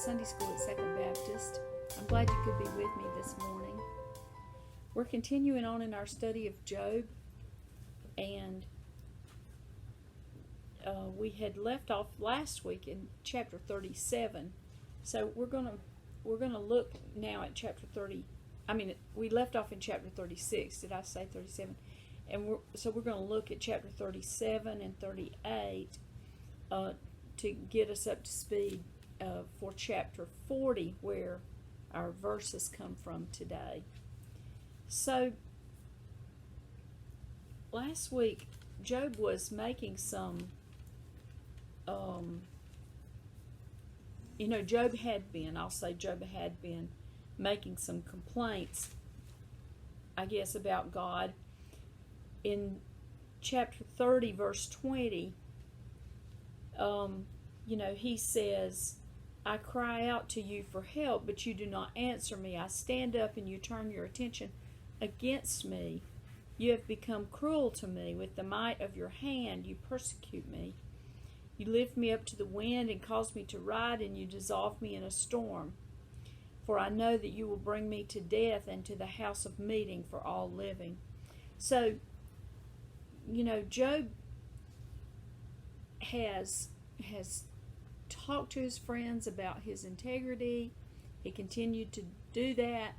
Sunday School at Second Baptist. I'm glad you could be with me this morning. We're continuing on in our study of Job, and we had left off last week in chapter 37. So we're gonna look now at chapter 30. We left off in chapter 36. Did I say 37? And we're going to look at chapter 37 and 38 to get us up to speed for chapter 40, where our verses come from today. So last week, Job was making some, Job had been making some complaints, I guess, about God. In chapter 30, verse 20, he says, I cry out to you for help, but you do not answer me. I stand up and you turn your attention against me. You have become cruel to me. With the might of your hand, you persecute me. You lift me up to the wind and cause me to ride, and you dissolve me in a storm. For I know that you will bring me to death and to the house of meeting for all living. So, Job has talked to his friends about his integrity. He continued to do that,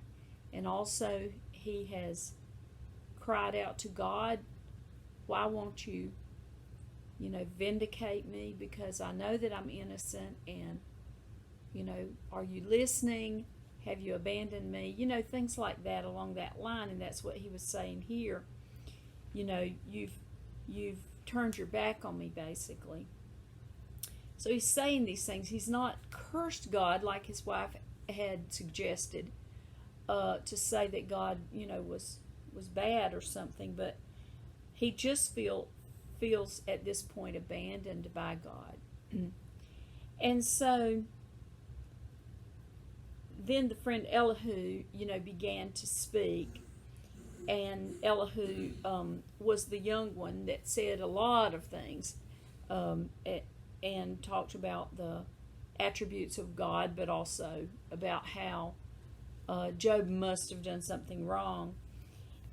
and also he has cried out to God, why won't you, vindicate me, because I know that I'm innocent, and, are you listening? Have you abandoned me? Things like that along that line, and that's what he was saying here. You've turned your back on me, basically. So he's saying these things. He's not cursed God like his wife had suggested, to say that God, was bad or something, but he just feels at this point abandoned by God. And so then the friend Elihu, began to speak. And Elihu was the young one that said a lot of things and talked about the attributes of God, but also about how Job must have done something wrong.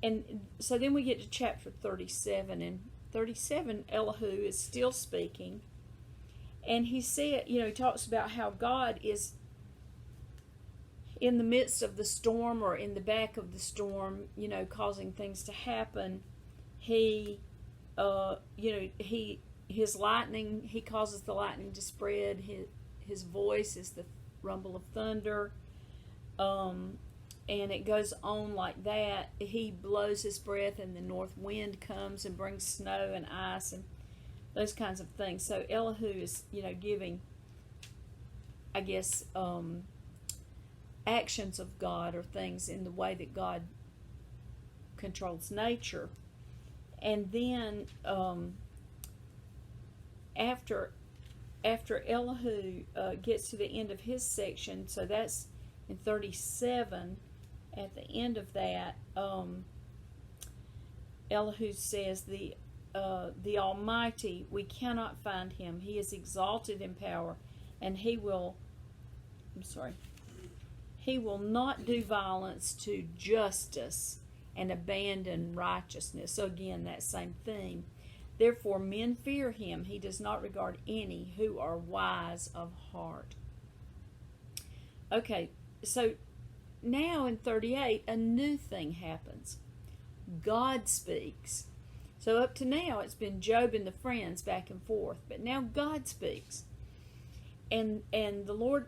And so then we get to chapter 37, and 37, Elihu is still speaking, and he said, he talks about how God is in the midst of the storm, or in the back of the storm, causing things to happen. He lightning, he causes the lightning to spread. His voice is the rumble of thunder. And it goes on like that. He blows his breath and the north wind comes and brings snow and ice and those kinds of things. So Elihu is, giving, I guess, actions of God, or things in the way that God controls nature. And then after Elihu gets to the end of his section, so that's in 37, at the end of that, Elihu says, the Almighty, we cannot find him. He is exalted in power, and he will not do violence to justice and abandon righteousness. So again, that same theme. Therefore, men fear him. He does not regard any who are wise of heart. Okay, so now in 38, a new thing happens. God speaks. So up to now, it's been Job and the friends back and forth, but now God speaks. And the Lord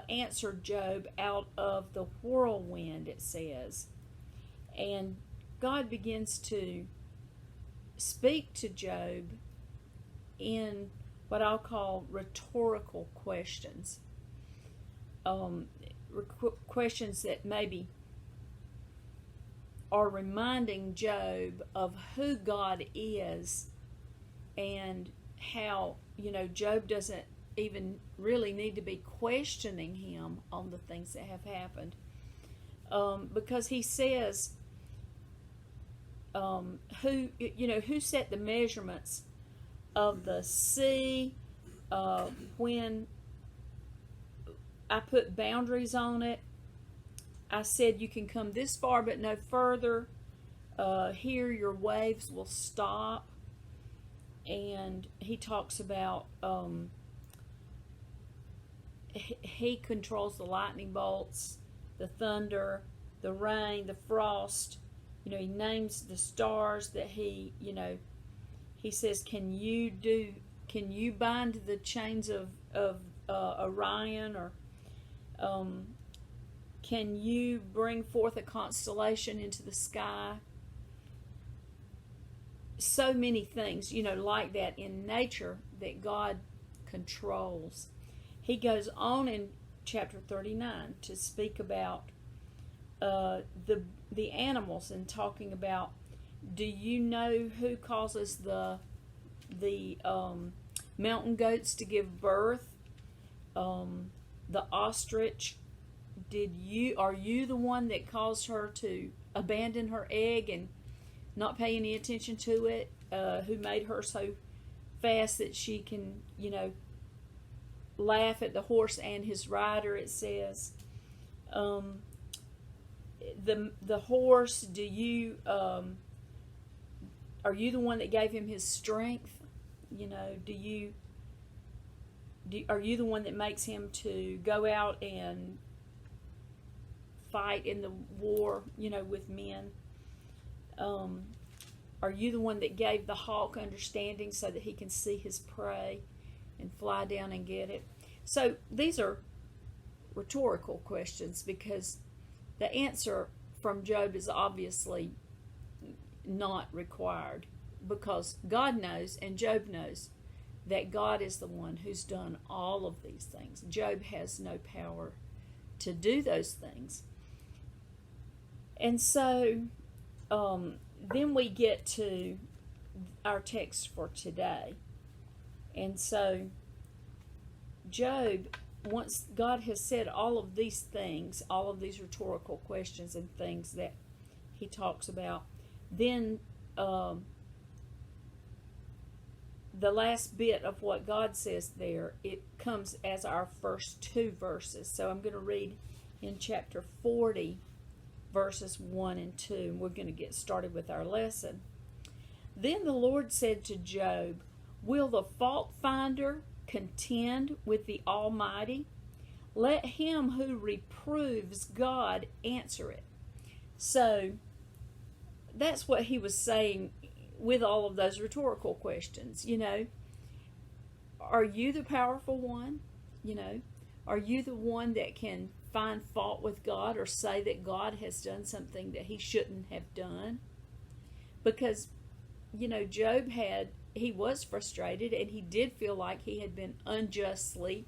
answered Job out of the whirlwind, it says. And God begins to speak to Job in what I'll call rhetorical questions. Questions that maybe are reminding Job of who God is, and how, Job doesn't even really need to be questioning him on the things that have happened. Because he says, who set the measurements of the sea when I put boundaries on it. I said you can come this far but no further. Here your waves will stop. And he talks about he controls the lightning bolts, the thunder, the rain, the frost. He names the stars that he says, can you bind the chains of Orion, or can you bring forth a constellation into the sky? So many things, like that in nature that God controls. He goes on in chapter 39 to speak about the animals, and talking about, do you know who causes the mountain goats to give birth? The ostrich. Are you the one that caused her to abandon her egg and not pay any attention to it? Who made her so fast that she can, laugh at the horse and his rider, it says. The horse, are you the one that gave him his strength? Are you the one that makes him to go out and fight in the war, with men? Are you the one that gave the hawk understanding so that he can see his prey and fly down and get it? So these are rhetorical questions, because the answer from Job is obviously not required, because God knows and Job knows that God is the one who's done all of these things. Job has no power to do those things. And so then we get to our text for today. And so Job, once God has said all of these things, all of these rhetorical questions and things that he talks about, then the last bit of what God says there, it comes as our first two verses. So I'm going to read in chapter 40, verses 1 and 2, and we're going to get started with our lesson. Then the Lord said to Job, will the fault finder contend with the Almighty? Let him who reproves God answer it. So that's what he was saying with all of those rhetorical questions. Are you the powerful one? Are you the one that can find fault with God, or say that God has done something that he shouldn't have done? Because Job he was frustrated, and he did feel like he had been unjustly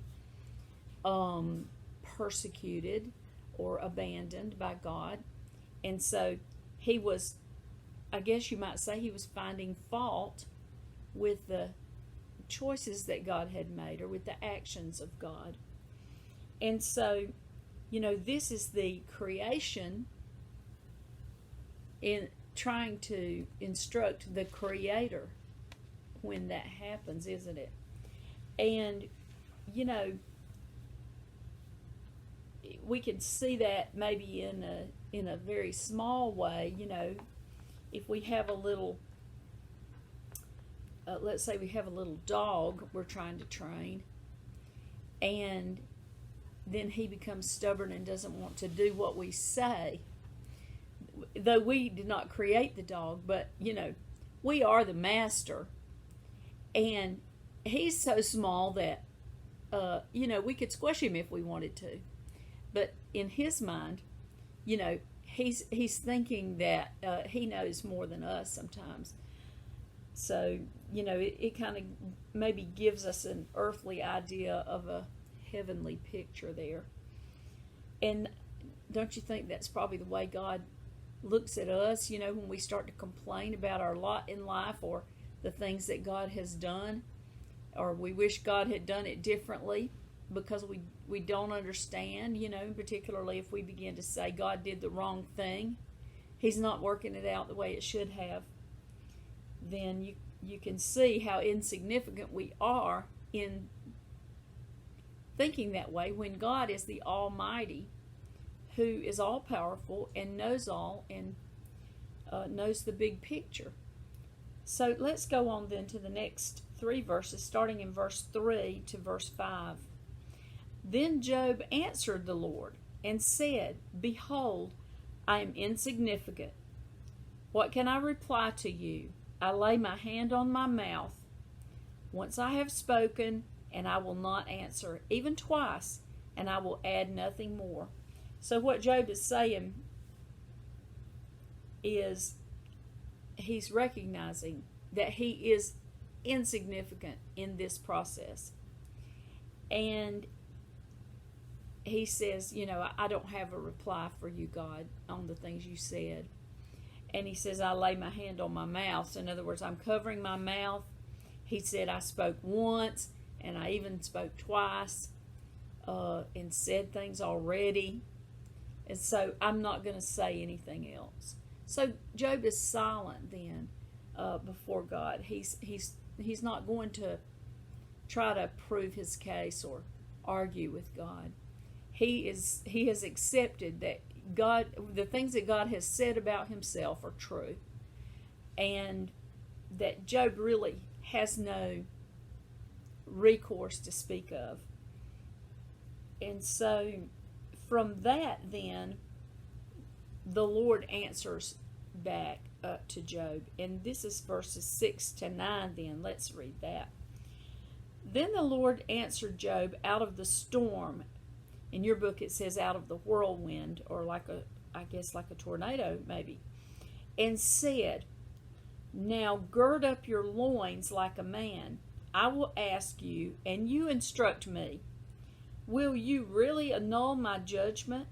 persecuted or abandoned by God. And so he was, I guess you might say, he was finding fault with the choices that God had made, or with the actions of God. And so, this is the creation in trying to instruct the Creator when that happens, isn't it? And, we can see that maybe in a very small way. If we have a little, let's say we have a little dog we're trying to train, and then he becomes stubborn and doesn't want to do what we say. Though we did not create the dog, but, we are the master. And he's so small that, we could squish him if we wanted to. But in his mind, he's thinking that he knows more than us sometimes. So, it kind of maybe gives us an earthly idea of a heavenly picture there. And don't you think that's probably the way God looks at us, when we start to complain about our lot in life, or the things that God has done, or we wish God had done it differently because we don't understand, particularly if we begin to say God did the wrong thing, he's not working it out the way it should have, then you can see how insignificant we are in thinking that way when God is the Almighty, who is all powerful and knows all and knows the big picture. So let's go on then to the next 3 verses, starting in verse 3 to verse 5. Then Job answered the Lord and said, Behold, I am insignificant. What can I reply to you? I lay my hand on my mouth. Once I have spoken, and I will not answer, even twice, and I will add nothing more. So what Job is saying is he's recognizing that he is insignificant in this process. And he says, I don't have a reply for you, God, on the things you said. And he says, I lay my hand on my mouth. So in other words, I'm covering my mouth. He said, I spoke once, and I even spoke twice, and said things already. And so I'm not going to say anything else. So Job is silent then before God. He's not going to try to prove his case or argue with God. He has accepted that God, the things that God has said about himself are true, and that Job really has no recourse to speak of. And so from that then, the Lord answers back to Job. And this is verses 6 to 9 then. Let's read that. Then the Lord answered Job out of the storm. In your book it says out of the whirlwind, or like a tornado maybe. And said, Now gird up your loins like a man. I will ask you, and you instruct me. Will you really annul my judgment?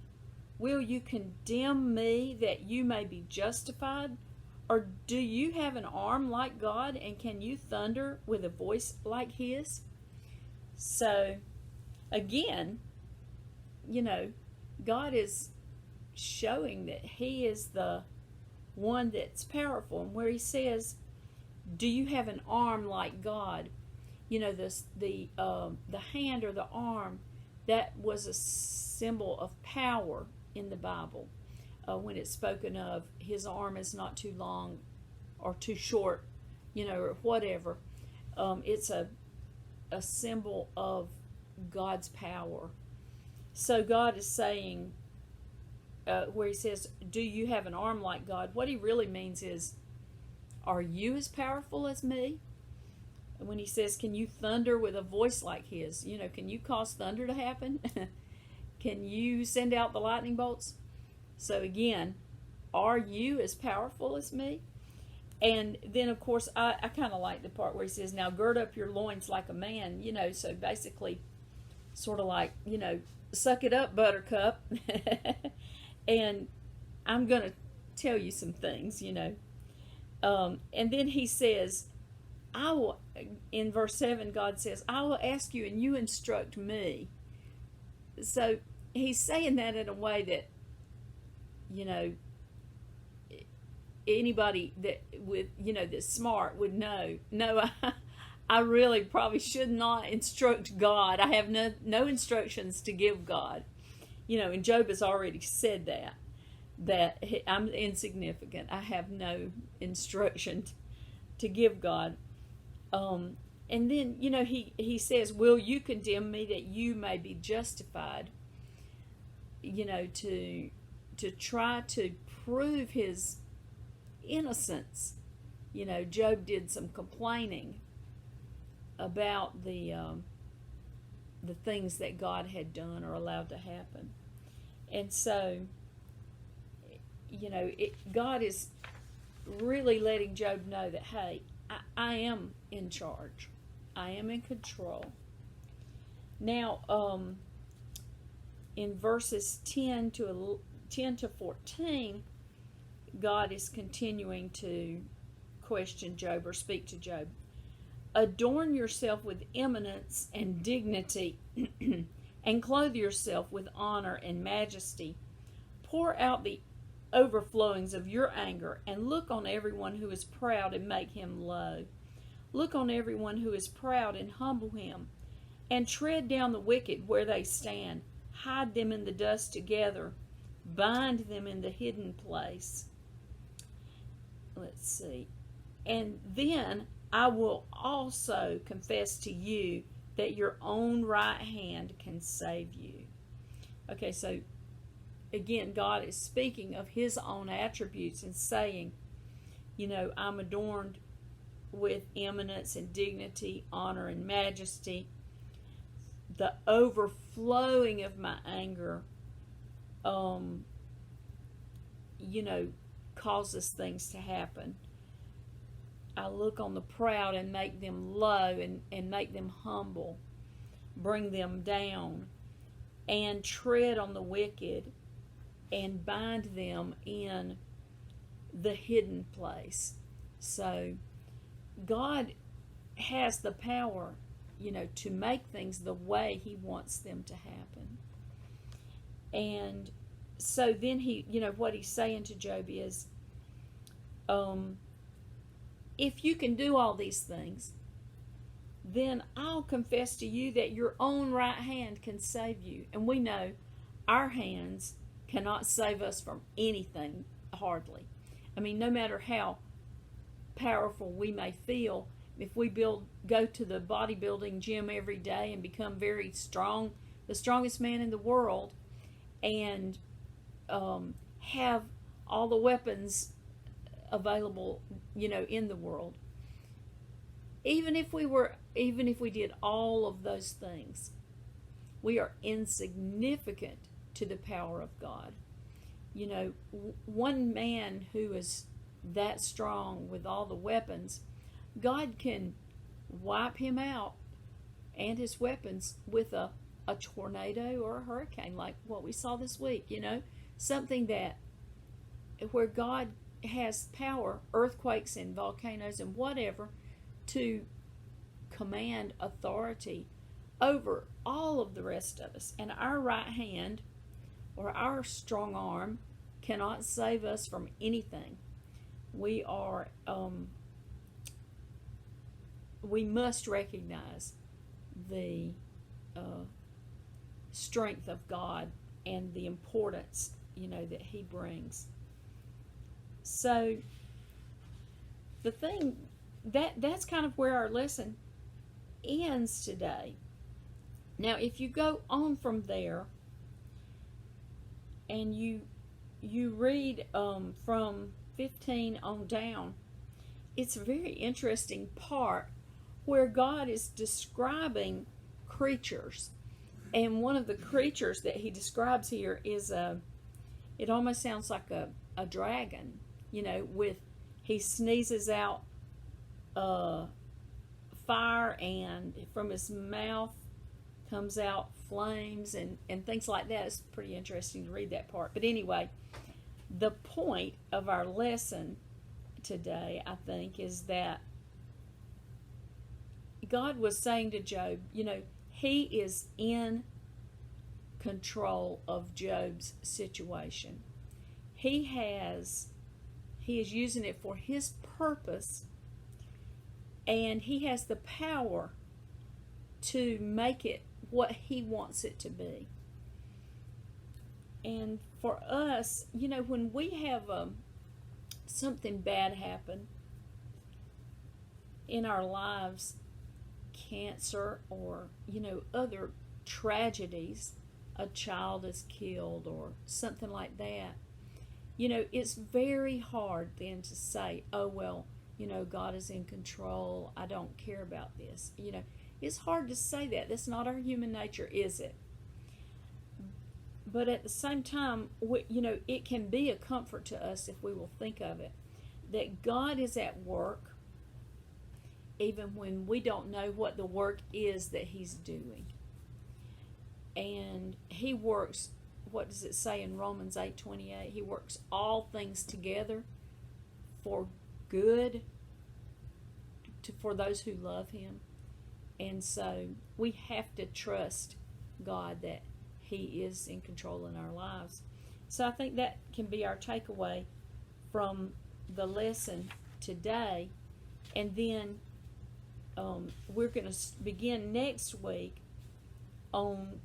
Will you condemn me that you may be justified? Or do you have an arm like God, and can you thunder with a voice like his? So, again, God is showing that he is the one that's powerful. And where he says, do you have an arm like God? The hand or the arm, that was a symbol of power in the Bible. When it's spoken of, his arm is not too long or too short, or whatever. It's a symbol of God's power. So God is saying, where he says, do you have an arm like God? What he really means is, are you as powerful as me? And when he says, can you thunder with a voice like his? Can you cause thunder to happen? Can you send out the lightning bolts? So again, are you as powerful as me? And then, of course, I kind of like the part where he says, now gird up your loins like a man, so basically sort of like, suck it up, buttercup. And I'm going to tell you some things, and then he says, I will, in verse 7, God says, I will ask you and you instruct me. So he's saying that in a way that, anybody that that's smart would know. No, I really probably should not instruct God. I have no instructions to give God. And Job has already said that I'm insignificant. I have no instruction to give God. And then, he says, will you condemn me that you may be justified? To try to prove his innocence. Job did some complaining about the things that God had done or allowed to happen. And so, God is really letting Job know that, hey, I am in charge. I am in control. Now, in verses 10 to 14, God is continuing to question Job or speak to Job. Adorn yourself with eminence and dignity, and clothe yourself with honor and majesty. Pour out the overflowings of your anger, and look on everyone who is proud and make him low. Look on everyone who is proud and humble him, and tread down the wicked where they stand. Hide them in the dust together. Bind them in the hidden place. Let's see. And then I will also confess to you that your own right hand can save you. Okay, so again, God is speaking of his own attributes and saying, I'm adorned with eminence and dignity, honor and majesty. The overflowing of my anger, causes things to happen. I look on the proud and make them low and make them humble, bring them down, and tread on the wicked and bind them in the hidden place. So God has the power, to make things the way he wants them to happen. And so then what he's saying to Job is, if you can do all these things, then I'll confess to you that your own right hand can save you. And we know our hands cannot save us from anything, hardly. I mean, no matter how powerful we may feel, if we go to the bodybuilding gym every day and become very strong, the strongest man in the world, and have all the weapons available, in the world, even if we did all of those things, we are insignificant to the power of God. One man who is that strong with all the weapons, God can wipe him out and his weapons with a tornado or a hurricane, like what we saw this week. Something that where God has power, earthquakes and volcanoes and whatever, to command authority over all of the rest of us. And our right hand or our strong arm cannot save us from anything. We must recognize the strength of God and the importance, that he brings. So the thing that's kind of where our lesson ends today. Now, if you go on from there and you read from 15 on down, it's a very interesting part where God is describing creatures. And one of the creatures that he describes here is it almost sounds like a dragon, he sneezes out fire, and from his mouth comes out flames and things like that. It's pretty interesting to read that part. But anyway, the point of our lesson today, I think, is that God was saying to Job, he is in control of Job's situation. He is using it for his purpose, and he has the power to make it what he wants it to be. And for us, when we have something bad happen in our lives, cancer or other tragedies, a child is killed or something like that, it's very hard then to say, oh well, God is in control, I don't care about this. It's hard to say that. That's not our human nature, is it? But at the same time, it can be a comfort to us if we will think of it, that God is at work even when we don't know what the work is that he's doing. And he works, what does it say in Romans 8:28? He works all things together for good for those who love him. And so we have to trust God that he is in control in our lives. So I think that can be our takeaway from the lesson today. And then we're going to begin next week on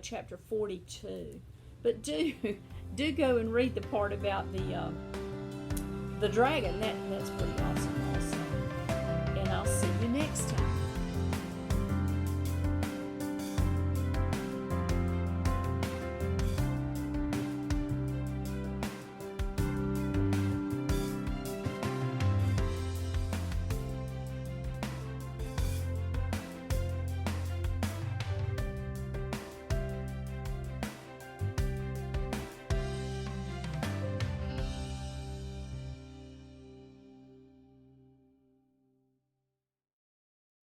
chapter 42. But do go and read the part about the dragon. That's pretty awesome.